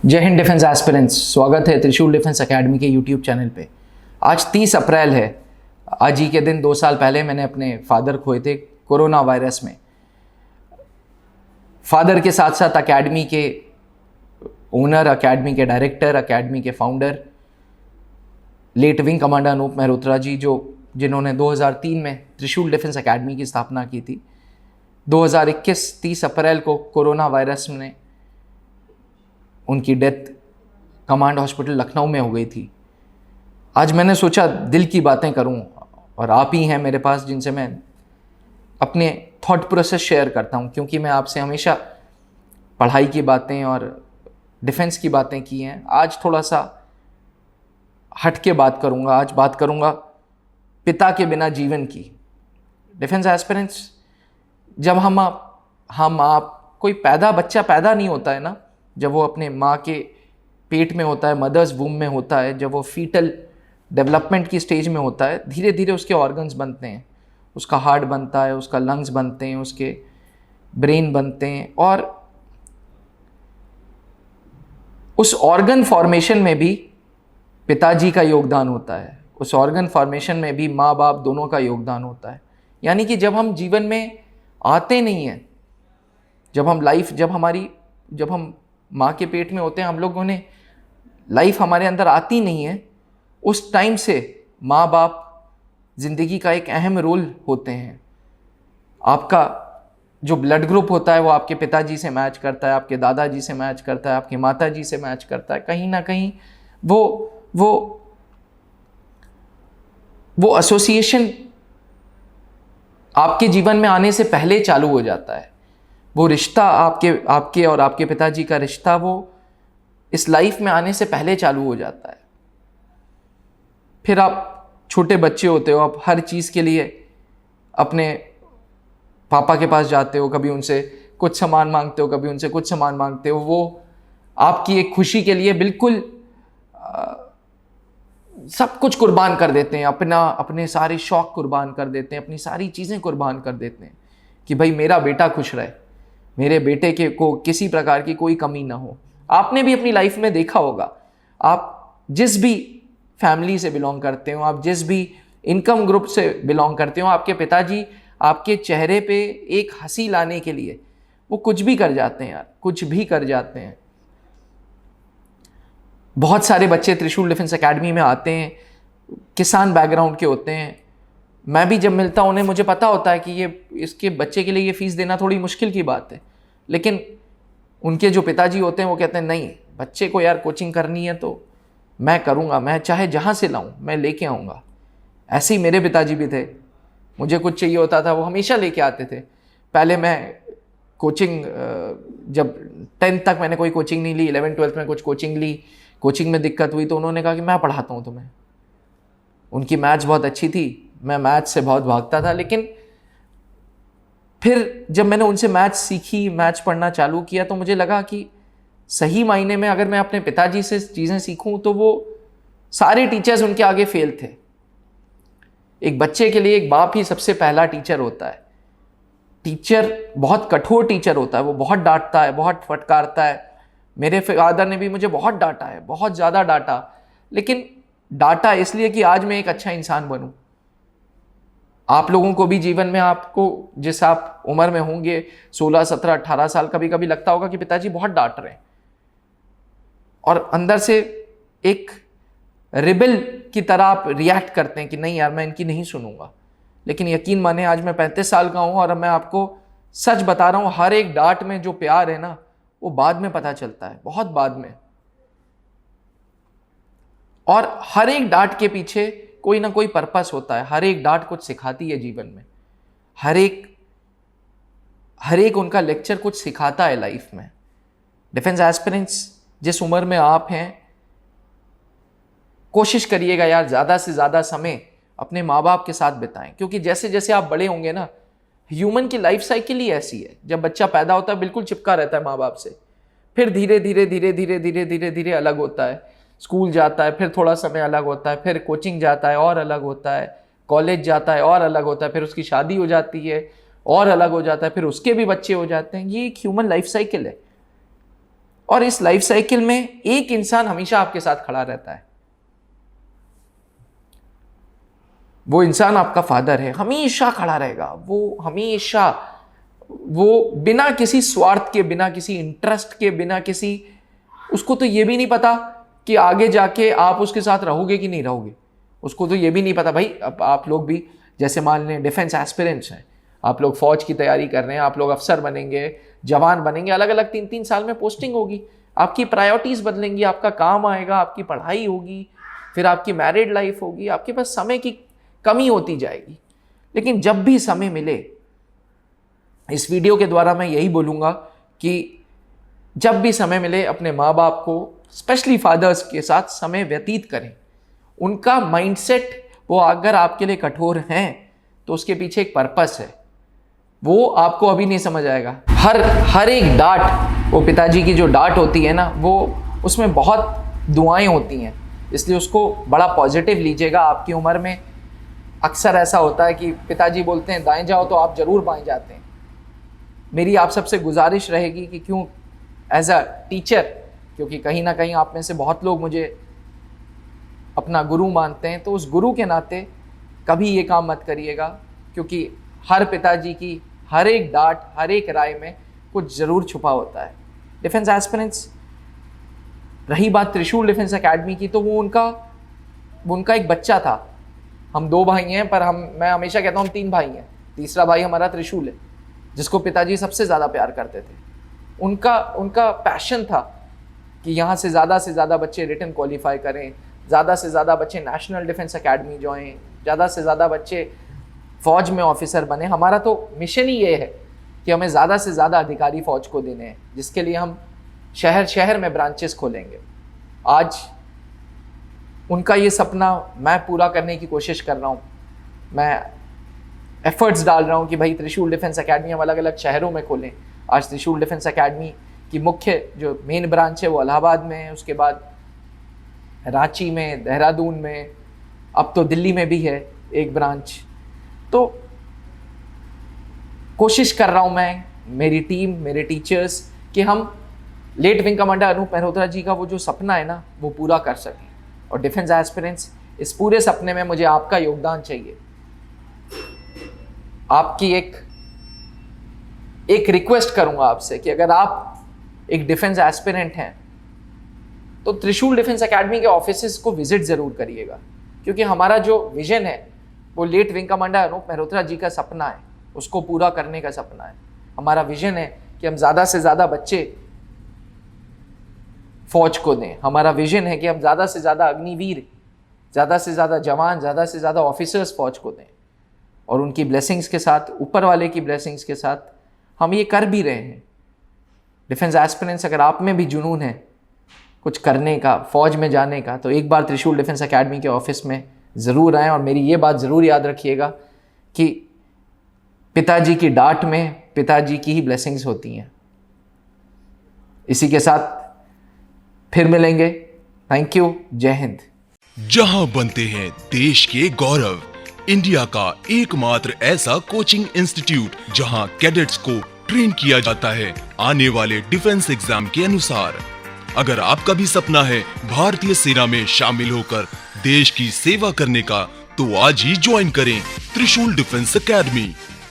जय Hind defence aspirants, स्वागत है त्रिशूल डिफेंस एकेडमी के यूट्यूब चैनल पे। आज 30 अप्रैल है। आज ही के दिन 2 साल पहले मैंने अपने फादर खोए थे कोरोना वायरस में। फादर के साथ साथ एकेडमी के ओनर, एकेडमी के डायरेक्टर, एकेडमी के founder late wing commander Anoop Mehrotra ji, जिन्होंने 2003 में त्रिशूल डिफेंस एकेडमी की स्थापना की थी। 2021 30 अप्रैल को कोरोना वायरस ने उनकी डेथ कमांड हॉस्पिटल लखनऊ में हो गई थी। आज मैंने सोचा दिल की बातें करूं, और आप ही हैं मेरे पास जिनसे मैं अपने थॉट प्रोसेस शेयर करता हूं, क्योंकि मैं आपसे हमेशा पढ़ाई की बातें और डिफेंस की बातें की हैं। आज थोड़ा सा हट के बात करूंगा। आज बात करूंगा पिता के बिना जीवन की। डिफेंस एस्पिरेंट्स, जब हम आप कोई बच्चा पैदा नहीं होता है ना, जब वो अपने माँ के पेट में होता है, मदर्स वूम में होता है, जब वो फीटल डेवलपमेंट की स्टेज में होता है, धीरे धीरे उसके ऑर्गन्स बनते हैं। उसका हार्ट बनता है, उसका लंग्स बनते हैं, उसके ब्रेन बनते हैं, और उस ऑर्गन फॉर्मेशन में भी पिताजी का योगदान होता है। उस ऑर्गन फॉर्मेशन में भी माँ बाप दोनों का योगदान होता है। यानी कि जब हम जीवन में आते नहीं हैं, जब हम माँ के पेट में होते हैं, हम लोगों ने लाइफ हमारे अंदर आती नहीं है, उस टाइम से माँ बाप जिंदगी का एक अहम रोल होते हैं। आपका जो ब्लड ग्रुप होता है वो आपके पिताजी से मैच करता है, आपके दादाजी से मैच करता है, आपकी माताजी से मैच करता है। कहीं ना कहीं वो एसोसिएशन आपके जीवन में आने से पहले चालू हो जाता है। वो रिश्ता आपके और आपके पिताजी का रिश्ता, वो इस लाइफ में आने से पहले चालू हो जाता है। फिर आप छोटे बच्चे होते हो, आप हर चीज़ के लिए अपने पापा के पास जाते हो, कभी उनसे कुछ सामान मांगते हो, कभी उनसे कुछ सामान मांगते हो। वो आपकी एक खुशी के लिए बिल्कुल सब कुछ कुर्बान कर देते हैं, अपने सारे शौक कुर्बान कर देते हैं, अपनी सारी चीज़ें कुर्बान कर देते हैं कि भाई मेरा बेटा खुश रहे, मेरे बेटे को किसी प्रकार की कोई कमी ना हो। आपने भी अपनी लाइफ में देखा होगा, आप जिस भी फैमिली से बिलोंग करते हो, आप जिस भी इनकम ग्रुप से बिलोंग करते हो, आपके पिताजी आपके चेहरे पे एक हंसी लाने के लिए वो कुछ भी कर जाते हैं यार, कुछ भी कर जाते हैं। बहुत सारे बच्चे त्रिशूल डिफेंस एकेडमी में आते हैं, किसान बैकग्राउंड के होते हैं। मैं भी जब मिलता हूँ उन्हें, मुझे पता होता है कि इसके बच्चे के लिए ये फीस देना थोड़ी मुश्किल की बात है, लेकिन उनके जो पिताजी होते हैं वो कहते हैं नहीं, बच्चे को यार कोचिंग करनी है तो मैं करूँगा, मैं चाहे जहाँ से लाऊँ मैं लेके आऊँगा। ऐसे ही मेरे पिताजी भी थे, मुझे कुछ चाहिए होता था वो हमेशा लेके आते थे। पहले मैं कोचिंग, जब 10th तक मैंने कोई कोचिंग नहीं ली, 11th-12th में कुछ कोचिंग ली, कोचिंग में दिक्कत हुई तो उन्होंने कहा कि मैं पढ़ाता हूँ तुम्हें। उनकी मैथ्स बहुत अच्छी थी, मैं मैथ्स से बहुत भागता था, लेकिन फिर जब मैंने उनसे मैथ्स सीखी, मैथ्स पढ़ना चालू किया, तो मुझे लगा कि सही मायने में अगर मैं अपने पिताजी से चीज़ें सीखूं तो वो सारे टीचर्स उनके आगे फेल थे। एक बच्चे के लिए एक बाप ही सबसे पहला टीचर होता है। टीचर बहुत कठोर टीचर होता है, वो बहुत डांटता है, बहुत फटकारता है। मेरे फादर ने भी मुझे बहुत डांटा है, बहुत ज़्यादा डांटा, लेकिन डांटा इसलिए कि आज मैं एक अच्छा इंसान बनूं। आप लोगों को भी जीवन में, आपको जिस आप उम्र में होंगे 16, 17, 18 साल, कभी कभी लगता होगा कि पिताजी बहुत डांट रहे हैं, और अंदर से एक रिबेल की तरह आप रिएक्ट करते हैं कि नहीं यार मैं इनकी नहीं सुनूंगा। लेकिन यकीन माने आज मैं 35 साल का हूं और मैं आपको सच बता रहा हूं, हर एक डांट में जो प्यार है ना, वो बाद में पता चलता है, बहुत बाद में। और हर एक डांट के पीछे कोई ना कोई पर्पस होता है, हर एक डांट कुछ सिखाती है जीवन में, हर एक उनका लेक्चर कुछ सिखाता है लाइफ में। डिफेंस एस्पिरेंट्स, जिस उम्र में आप हैं, कोशिश करिएगा यार ज़्यादा से ज़्यादा समय अपने माँ बाप के साथ बिताएं, क्योंकि जैसे जैसे आप बड़े होंगे ना, ह्यूमन की लाइफ साइकिल ही ऐसी है। जब बच्चा पैदा होता है बिल्कुल चिपका रहता है माँ बाप से, फिर धीरे धीरे धीरे धीरे धीरे धीरे धीरे अलग होता है, स्कूल जाता है, फिर थोड़ा समय अलग होता है, फिर कोचिंग जाता है और अलग होता है, कॉलेज जाता है और अलग होता है, फिर उसकी शादी हो जाती है और अलग हो जाता है, फिर उसके भी बच्चे हो जाते हैं। ये एक ह्यूमन लाइफ साइकिल है। और इस लाइफ साइकिल में एक इंसान हमेशा आपके साथ खड़ा रहता है, वो इंसान आपका फादर है, हमेशा खड़ा रहेगा। वो हमेशा, वो बिना किसी स्वार्थ के, बिना किसी इंटरेस्ट के, बिना किसी, उसको तो ये भी नहीं पता कि आगे जाके आप उसके साथ रहोगे कि नहीं रहोगे। उसको तो ये भी नहीं पता। भाई अब आप लोग भी जैसे मान लें डिफेंस एस्पिरेंट्स हैं, आप लोग फौज की तैयारी कर रहे हैं, आप लोग अफसर बनेंगे, जवान बनेंगे, अलग अलग 3-3 साल में पोस्टिंग होगी, आपकी प्रायोरिटीज बदलेंगी, आपका काम आएगा, आपकी पढ़ाई होगी, फिर आपकी मैरिड लाइफ होगी, आपके पास समय की कमी होती जाएगी। लेकिन जब भी समय मिले, इस वीडियो के द्वारा मैं यही बोलूँगा कि जब भी समय मिले अपने माँ बाप को, स्पेशली फादर्स के साथ समय व्यतीत करें। उनका माइंडसेट, वो अगर आपके लिए कठोर हैं तो उसके पीछे एक पर्पस है, वो आपको अभी नहीं समझ आएगा। हर एक डांट, वो पिताजी की जो डांट होती है ना, वो उसमें बहुत दुआएं होती हैं, इसलिए उसको बड़ा पॉजिटिव लीजिएगा। आपकी उम्र में अक्सर ऐसा होता है कि पिताजी बोलते हैं दाएं जाओ तो आप जरूर बाएं जाते हैं। मेरी आप सबसे गुजारिश रहेगी कि क्यों एज अ टीचर, क्योंकि कहीं ना कहीं आप में से बहुत लोग मुझे अपना गुरु मानते हैं, तो उस गुरु के नाते कभी ये काम मत करिएगा, क्योंकि हर पिताजी की हर एक डांट, हर एक राय में कुछ ज़रूर छुपा होता है। डिफेंस एस्पिरेंट्स, रही बात त्रिशूल डिफेंस एकेडमी की, तो वो उनका एक बच्चा था। हम 2 भाई हैं, पर मैं हमेशा कहता हूँ हम 3 भाई हैं। तीसरा भाई हमारा त्रिशूल है, जिसको पिताजी सबसे ज़्यादा प्यार करते थे। उनका पैशन था कि यहाँ से ज़्यादा बच्चे रिटन क्वालिफाई करें, ज़्यादा से ज़्यादा बच्चे नेशनल डिफेंस एकेडमी ज्वाइन, ज़्यादा से ज़्यादा बच्चे फ़ौज में ऑफिसर बने। हमारा तो मिशन ही ये है कि हमें ज़्यादा से ज़्यादा अधिकारी फ़ौज को देने हैं, जिसके लिए हम शहर शहर में ब्रांचेस खोलेंगे। आज उनका ये सपना मैं पूरा करने की कोशिश कर रहा हूँ। मैं एफर्ट्स डाल रहा हूँ कि भाई त्रिशूल डिफेंस एकेडमी हम अलग अलग शहरों में खोलें। आज त्रिशूल डिफेंस एकेडमी की मुख्य जो मेन ब्रांच है वो इलाहाबाद में है, उसके बाद रांची में, देहरादून में, अब तो दिल्ली में भी है एक ब्रांच। तो कोशिश कर रहा हूँ मैं, मेरी टीम, मेरे टीचर्स, कि हम late wing commander Anoop Mehrotra ji का वो जो सपना है ना, वो पूरा कर सकें। और डिफेंस एस्पिरेंट्स, इस पूरे सपने में मुझे आपका योगदान चाहिए। आपकी एक रिक्वेस्ट करूंगा आपसे कि अगर आप एक डिफेंस एस्पिरेंट हैं तो त्रिशूल डिफेंस एकेडमी के ऑफिसेस को विजिट ज़रूर करिएगा, क्योंकि हमारा जो विजन है वो late wing commander Anoop Mehrotra ji का सपना है, उसको पूरा करने का सपना है। हमारा विजन है कि हम ज़्यादा से ज़्यादा बच्चे फौज को दें। हमारा विजन है कि हम ज़्यादा से ज़्यादा अग्निवीर, ज़्यादा से ज़्यादा जवान, ज़्यादा से ज़्यादा ऑफिसर्स फौज को दें। और उनकी ब्लेसिंग्स के साथ, ऊपर वाले की ब्लेसिंग्स के साथ हम ये कर भी रहे हैं। डिफेंस एस्पिरेंट्स, अगर आप में भी जुनून है कुछ करने का, फौज में जाने का, तो एक बार त्रिशूल डिफेंस एकेडमी के ऑफिस में ज़रूर आएँ। और मेरी ये बात ज़रूर याद रखिएगा कि पिताजी की डांट में पिताजी की ही ब्लेसिंग्स होती हैं। इसी के साथ फिर मिलेंगे। Thank you. जय हिंद। जहां बनते हैं देश के गौरव, इंडिया का एकमात्र ऐसा कोचिंग इंस्टीट्यूट जहां कैडेट्स को ट्रेन किया जाता है आने वाले डिफेंस एग्जाम के अनुसार। अगर आपका भी सपना है भारतीय सेना में शामिल होकर देश की सेवा करने का, तो आज ही ज्वाइन करें त्रिशूल डिफेंस एकेडमी।